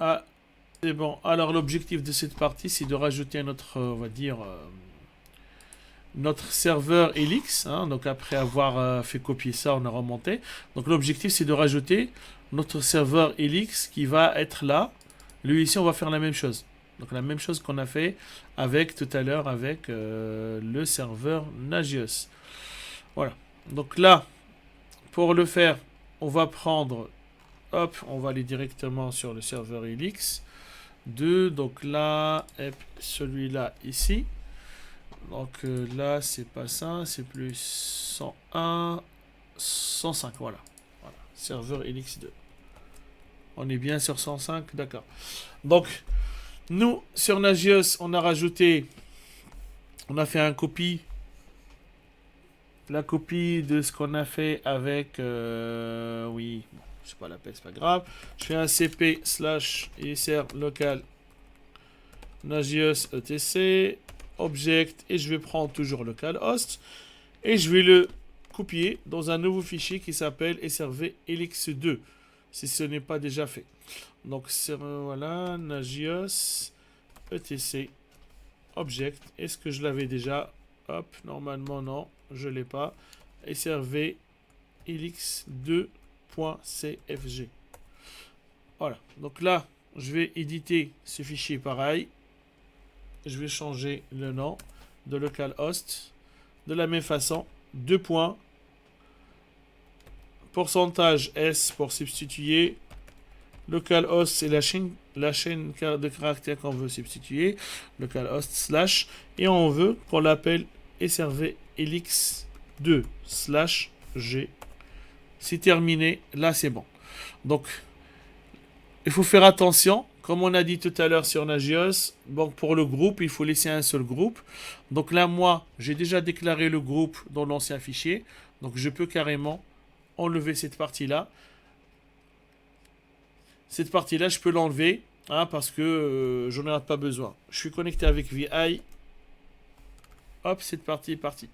Ah, c'est bon. Alors l'objectif de cette partie, c'est de rajouter notre, on va dire, notre serveur Helix. Hein. Donc après avoir fait copier ça, on a remonté. Donc l'objectif, c'est de rajouter notre serveur Helix qui va être là. Lui ici, on va faire la même chose. Donc la même chose qu'on a fait avec tout à l'heure avec le serveur Nagios. Voilà. Donc là, pour le faire, on va prendre, hop, on va aller directement sur le serveur Helix. 2, donc là, et celui-là ici. Donc là, c'est pas ça, c'est plus 101, 105, voilà. Voilà, serveur LX2. On est bien sur 105, d'accord. Donc, nous, sur Nagios, on a rajouté, on a fait un copie, la copie de ce qu'on a fait avec, oui, bon, c'est pas la peine, c'est pas grave. Je fais un cp slash isr local Nagios etc object et je vais prendre toujours localhost et je vais le copier dans un nouveau fichier qui s'appelle srv-elix2 si ce n'est pas déjà fait. Donc voilà, Nagios etc object. Est-ce que je l'avais déjà? Hop, normalement non, je l'ai pas. srv-elix2.cfg. Voilà, donc là je vais éditer ce fichier pareil. Je vais changer le nom de localhost de la même façon. 2 points. Pourcentage S pour substituer. Localhost, c'est la chaîne de caractères qu'on veut substituer. Localhost slash. Et on veut qu'on l'appelle srv-elix2 slash g. C'est terminé. Là, c'est bon. Donc, il faut faire attention. Comme on a dit tout à l'heure sur Nagios, bon, pour le groupe, il faut laisser un seul groupe. Donc là, moi, j'ai déjà déclaré le groupe dans l'ancien fichier. Donc je peux carrément enlever cette partie-là. Cette partie-là, je peux l'enlever hein, parce que j'en ai pas besoin. Je suis connecté avec VI. Hop, cette partie est partie.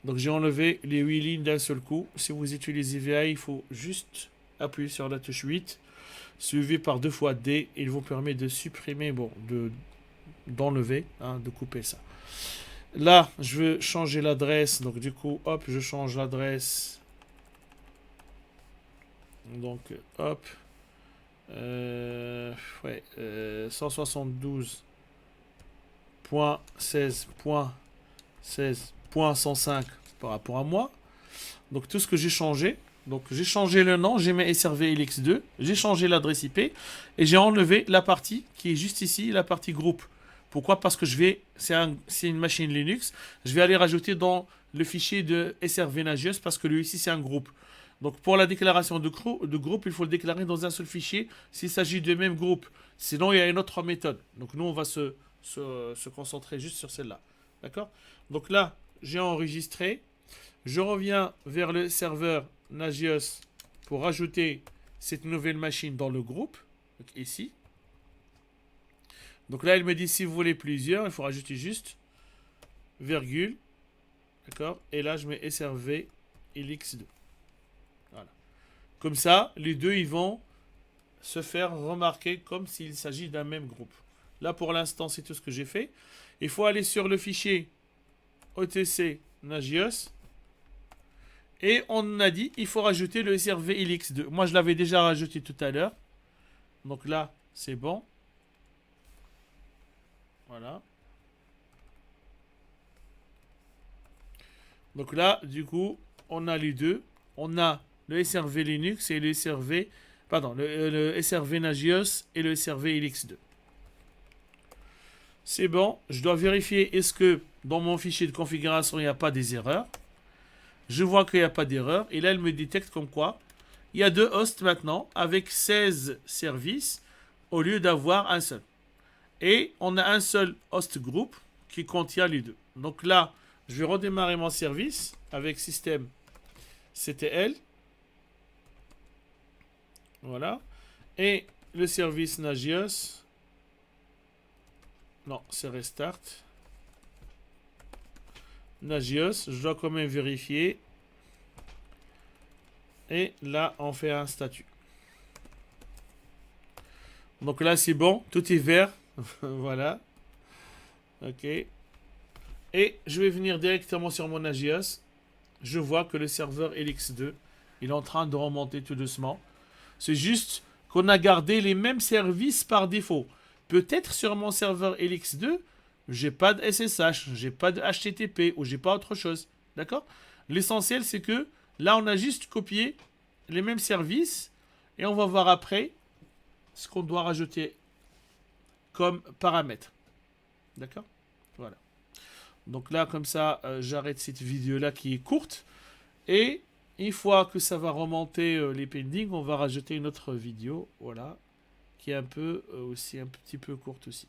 Donc j'ai enlevé les 8 lignes d'un seul coup. Si vous utilisez VI, il faut juste appuyer sur la touche 8. Suivi par 2 fois D, il vous permet de supprimer, bon, d'enlever, hein, de couper ça. Là, je veux changer l'adresse, donc du coup, hop, je change l'adresse. Donc, hop, ouais, 172.16.16.105 par rapport à moi. Donc tout ce que j'ai changé, donc j'ai changé le nom, j'ai mis srv-elix2, j'ai changé l'adresse IP et j'ai enlevé la partie qui est juste ici, la partie groupe. Pourquoi? Parce que c'est une machine Linux, je vais aller rajouter dans le fichier de srv-nagios parce que lui ici c'est un groupe. Donc pour la déclaration de groupe, il faut le déclarer dans un seul fichier s'il s'agit du même groupe. Sinon il y a une autre méthode. Donc nous on va se concentrer juste sur celle-là. D'accord? Donc là, j'ai enregistré. Je reviens vers le serveur Nagios pour ajouter cette nouvelle machine dans le groupe. Donc ici. Donc là, il me dit si vous voulez plusieurs, il faut rajouter juste virgule. D'accord? Et là, je mets srv elix2. Voilà. Comme ça, les deux, ils vont se faire remarquer comme s'il s'agit d'un même groupe. Là, pour l'instant, c'est tout ce que j'ai fait. Il faut aller sur le fichier OTC Nagios. Et on a dit, il faut rajouter le srv-elix2. Moi, je l'avais déjà rajouté tout à l'heure. Donc là, c'est bon. Voilà. Donc là, du coup, on a les deux. On a le srv Linux et le srv... Pardon, le srv Nagios et le srv elix2. C'est bon. Je dois vérifier est-ce que dans mon fichier de configuration, il n'y a pas des erreurs. Je vois qu'il n'y a pas d'erreur. Et là, elle me détecte comme quoi il y a 2 hosts maintenant avec 16 services au lieu d'avoir un seul. Et on a un seul host group qui contient les deux. Donc là, je vais redémarrer mon service avec système CTL. Voilà. Et le service Nagios. Non, c'est restart. Nagios, je dois quand même vérifier. Et là, on fait un statut. Donc là, c'est bon. Tout est vert. Voilà. OK. Et je vais venir directement sur mon AGS. Je vois que le serveur LX2, il est en train de remonter tout doucement. C'est juste qu'on a gardé les mêmes services par défaut. Peut-être sur mon serveur LX2, j'ai pas de SSH, j'ai pas de HTTP ou j'ai pas autre chose. D'accord? L'essentiel, c'est que là, on a juste copié les mêmes services et on va voir après ce qu'on doit rajouter comme paramètre. D'accord? Voilà. Donc là, comme ça, j'arrête cette vidéo-là qui est courte. Et une fois que ça va remonter les pendings, on va rajouter une autre vidéo, voilà, qui est un peu aussi un petit peu courte aussi.